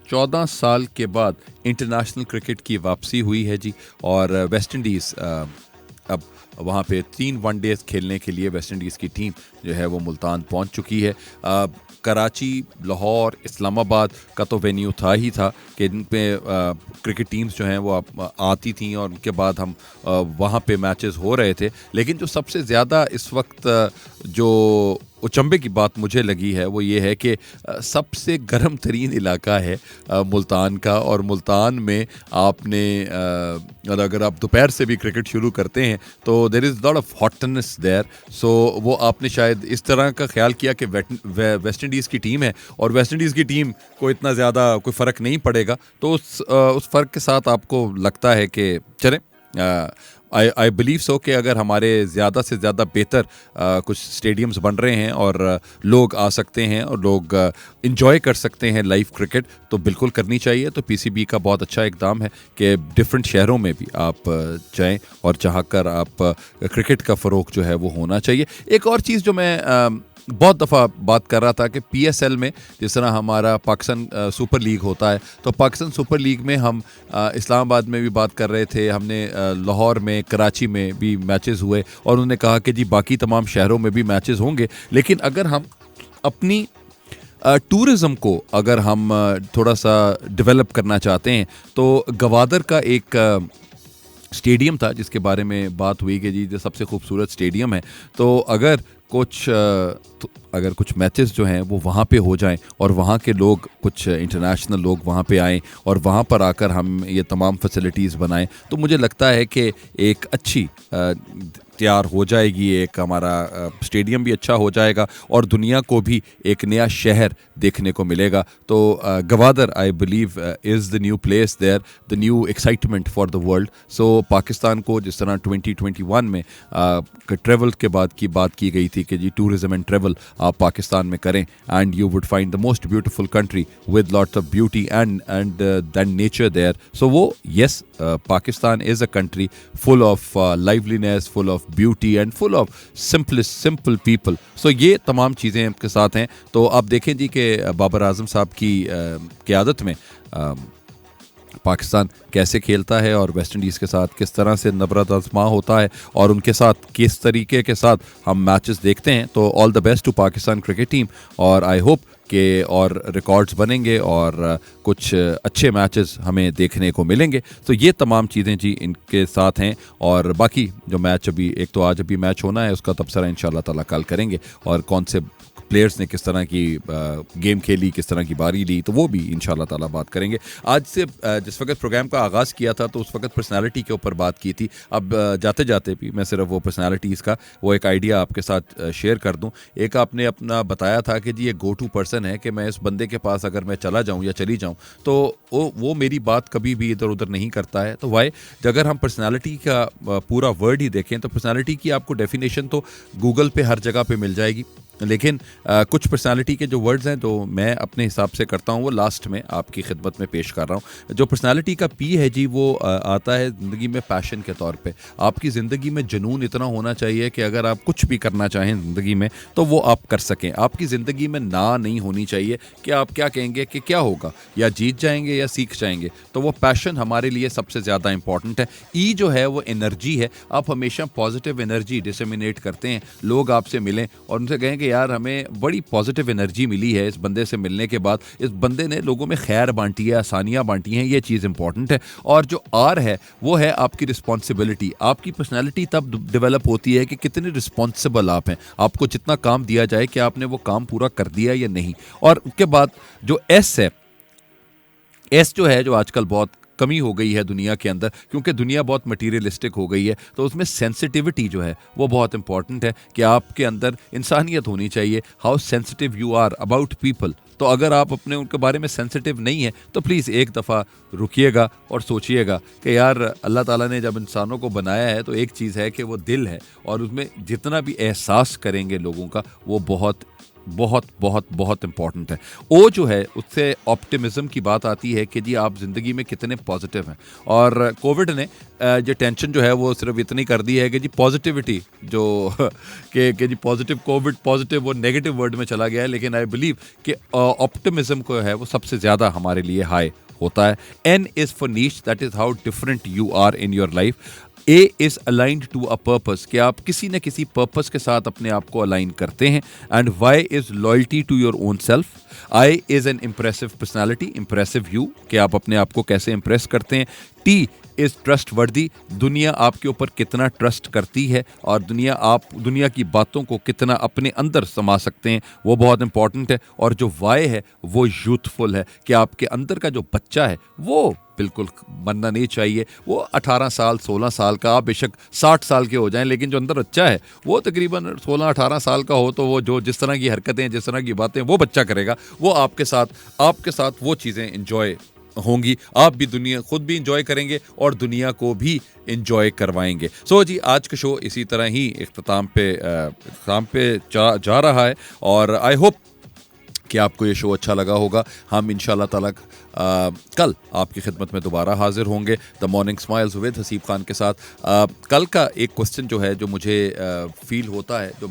14 साल के बाद इंटरनेशनल क्रिकेट की वापसी हुई है जी। और वेस्ट इंडीज़ अब वहाँ पे 3 वनडेज़ खेलने के लिए वेस्ट इंडीज़ की टीम जो है वो मुल्तान पहुँच चुकी है। कराची, लाहौर, इस्लामाबाद का तो वेन्यू था कि इन पे क्रिकेट टीम्स जो हैं वो आती थी और उनके बाद हम वहाँ पे मैचेस हो रहे थे। लेकिन जो सबसे ज़्यादा इस वक्त जो अचंभे की बात मुझे लगी है वो ये है कि सबसे गर्म तरीन इलाका है मुल्तान का, और मुल्तान में आपने अगर आप दोपहर से भी क्रिकेट शुरू करते हैं तो there is lot of hotness there. So वो आपने शायद इस तरह का ख्याल किया कि वेस्ट इंडीज़ की टीम है और वेस्ट इंडीज़ की टीम को इतना ज़्यादा कोई फ़र्क नहीं पड़ेगा, तो उस फ़र्क के साथ आपको लगता है कि चलें आई बिलीव सो कि अगर हमारे ज़्यादा से ज़्यादा बेहतर कुछ स्टेडियम्स बन रहे हैं और लोग आ सकते हैं और लोग इंजॉय कर सकते हैं लाइव क्रिकेट, तो बिल्कुल करनी चाहिए। तो पीसीबी का बहुत अच्छा इकदाम है कि डिफरेंट शहरों में भी आप जाएं और चाहकर आप क्रिकेट का फ़रोग जो है वो होना चाहिए। एक और चीज़ जो मैं बहुत दफ़ा बात कर रहा था कि पीएसएल में जिस तरह हमारा पाकिस्तान सुपर लीग होता है, तो पाकिस्तान सुपर लीग में हम इस्लामाबाद में भी बात कर रहे थे, हमने लाहौर में, कराची में भी मैचेस हुए और उन्होंने कहा कि जी बाकी तमाम शहरों में भी मैचेस होंगे। लेकिन अगर हम अपनी टूरिज़म को अगर हम थोड़ा सा डेवलप करना चाहते हैं, तो गवादर का एक स्टेडियम था जिसके बारे में बात हुई कि जी जो सबसे खूबसूरत स्टेडियम है, तो अगर कुछ मैचेस जो हैं वो वहाँ पे हो जाएं और वहाँ के लोग, कुछ इंटरनेशनल लोग वहाँ पे आएँ और वहाँ पर आकर हम ये तमाम फैसिलिटीज़ बनाएं, तो मुझे लगता है कि एक अच्छी तैयार हो जाएगी, एक हमारा स्टेडियम भी अच्छा हो जाएगा और दुनिया को भी एक नया शहर देखने को मिलेगा। तो Gwadar I believe is the new place there, the new excitement for the world. So Pakistan को जिस तरह 2021 में ट्रैवल के बाद की बात की गई थी कि जी टूरिज़म एंड ट्रैवल आप पाकिस्तान में करें and you would find the most beautiful country with lots of beauty and than nature there. So वो yes, Pakistan is a country full of liveliness, full of beauty and full of simple people. So ये तमाम चीज़ें आपके साथ हैं। तो आप देखें जी कि बाबर आजम साहब की क़यादत में पाकिस्तान कैसे खेलता है और वेस्ट इंडीज़ के साथ किस तरह से नबरत आज़मा होता है और उनके साथ किस तरीके के साथ हम मैचेस देखते हैं। तो all the best to Pakistan cricket team, और आई होप के और रिकॉर्ड्स बनेंगे और कुछ अच्छे मैचेस हमें देखने को मिलेंगे। तो ये तमाम चीज़ें जी इनके साथ हैं, और बाकी जो मैच अभी, एक तो आज अभी मैच होना है उसका तबसरा इंशाल्लाह ताला कल करेंगे, और कौन से प्लेयर्स ने किस तरह की गेम खेली, किस तरह की बारी ली, तो वो भी इंशाल्लाह ताला बात करेंगे। आज से जिस वक्त प्रोग्राम का आगाज़ किया था तो उस वक्त पर्सनालिटी के ऊपर बात की थी। अब जाते जाते भी मैं सिर्फ वो पर्सनालिटीज़ का वो एक आइडिया आपके साथ शेयर कर दूं। एक आपने अपना बताया था कि जी ये गो टू पर्सन है कि मैं इस बंदे के पास अगर मैं चला जाऊं या चली जाऊं तो वो मेरी बात कभी भी इधर उधर नहीं करता है। तो वाई अगर हम पर्सनालिटी का पूरा वर्ड ही देखें तो पर्सनालिटी की आपको डेफिनेशन तो गूगल पे हर जगह पे मिल जाएगी, लेकिन कुछ पर्सनालिटी के जो वर्ड्स हैं तो मैं अपने हिसाब से करता हूँ वो लास्ट में आपकी खिदमत में पेश कर रहा हूँ। जो पर्सनालिटी का पी है जी वो आता है ज़िंदगी में पैशन के तौर पे। आपकी ज़िंदगी में जुनून इतना होना चाहिए कि अगर आप कुछ भी करना चाहें ज़िंदगी में तो वो आप कर सकें। आपकी ज़िंदगी में ना नहीं होनी चाहिए कि आप क्या कहेंगे कि क्या होगा, या जीत जाएंगे या सीख जाएंगे। तो वो पैशन हमारे लिए सबसे ज़्यादा इंपॉर्टेंट है। ई जो है वो एनर्जी है। आप हमेशा पॉजिटिव एनर्जी डिसेमिनेट करते हैं। लोग आपसे मिलें और उनसे कहें कि यार हमें बड़ी पॉजिटिव एनर्जी मिली है इस बंदे से मिलने के बाद, इस बंदे ने लोगों में खैर बांटी है, आसानियां बांटी हैं, ये चीज़ इंपॉर्टेंट है। और जो आर है वो है आपकी रिस्पॉन्सिबिलिटी। आपकी पर्सनैलिटी तब डेवलप होती है कि कितने रिस्पॉन्सिबल आप हैं। आपको जितना काम दिया जाए कि आपने वो काम पूरा कर दिया या नहीं। और उसके बाद जो एस है, एस जो है जो आजकल बहुत कमी हो गई है दुनिया के अंदर, क्योंकि दुनिया बहुत मटीरियलिस्टिक हो गई है, तो उसमें सेंसिटिविटी जो है वो बहुत इंपॉर्टेंट है कि आपके अंदर इंसानियत होनी चाहिए। How sensitive you are about people. तो अगर आप अपने उनके बारे में सेंसिटिव नहीं है तो प्लीज़ एक दफ़ा रुकिएगा और सोचिएगा कि यार अल्लाह ताला ने जब इंसानों को बनाया है तो एक चीज़ है कि वो दिल है, और उसमें जितना भी एहसास करेंगे लोगों का वो बहुत बहुत बहुत बहुत इंपॉर्टेंट है। ओ जो है उससे ऑप्टिमिज्म की बात आती है कि जी आप ज़िंदगी में कितने पॉजिटिव हैं। और कोविड ने जो टेंशन जो है वो सिर्फ इतनी कर दी है कि जी पॉजिटिविटी जो कि जी पॉजिटिव, कोविड पॉजिटिव वो नेगेटिव वर्ड में चला गया है। लेकिन आई बिलीव कि ऑप्टिमिज्म को है वो सबसे ज़्यादा हमारे लिए हाई होता है। N is for niche, that is how different you are in your life. A is aligned to a purpose, कि आप किसी न किसी पर्पस के साथ अपने आप को अलाइन करते हैं। And Y is loyalty to your own self. I is an impressive personality, impressive you, कि आप अपने आप को कैसे इम्प्रेस करते हैं। टी इज़ ट्रस्ट वर्दी, दुनिया आपके ऊपर कितना ट्रस्ट करती है और दुनिया की बातों को कितना अपने अंदर समा सकते हैं, वो बहुत इंपॉर्टेंट है। और जो वाई है वो यूथफुल है, कि आपके अंदर का जो बच्चा है वो बिल्कुल बनना नहीं चाहिए। वो 18 साल 16 साल का, आप बेशक 60 साल के हो जाएं, लेकिन जो अंदर बच्चा है वो तकरीबन 16-18 साल का हो तो वो जो जिस तरह की हरकतें, जिस तरह की बातें वो बच्चा करेगा, वो आपके साथ वो चीज़ें इंजॉय होंगी। आप भी दुनिया खुद भी इंजॉय करेंगे और दुनिया को भी इंजॉय करवाएंगे। सो जी आज का शो इसी तरह ही इख्तिताम पे जा रहा है और आई होप कि आपको ये शो अच्छा लगा होगा। हम इंशाल्लाह ताला कल आपकी खिदमत में दोबारा हाजिर होंगे the morning smiles with Haseeb Khan के साथ। कल का एक क्वेश्चन जो है जो मुझे फील होता है, जो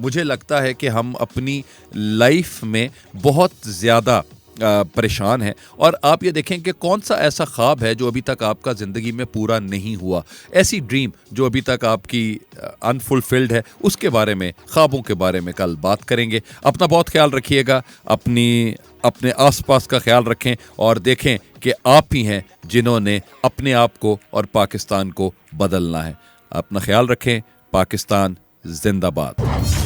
मुझे लगता है कि हम अपनी लाइफ में बहुत ज़्यादा परेशान है, और आप ये देखें कि कौन सा ऐसा ख्वाब है जो अभी तक आपका ज़िंदगी में पूरा नहीं हुआ, ऐसी ड्रीम जो अभी तक आपकी अनफुलफिल्ड है, उसके बारे में, ख्वाबों के बारे में कल बात करेंगे। अपना बहुत ख्याल रखिएगा, अपने आसपास का ख्याल रखें और देखें कि आप ही हैं जिन्होंने अपने आप को और पाकिस्तान को बदलना है। अपना ख्याल रखें। पाकिस्तान जिंदाबाद।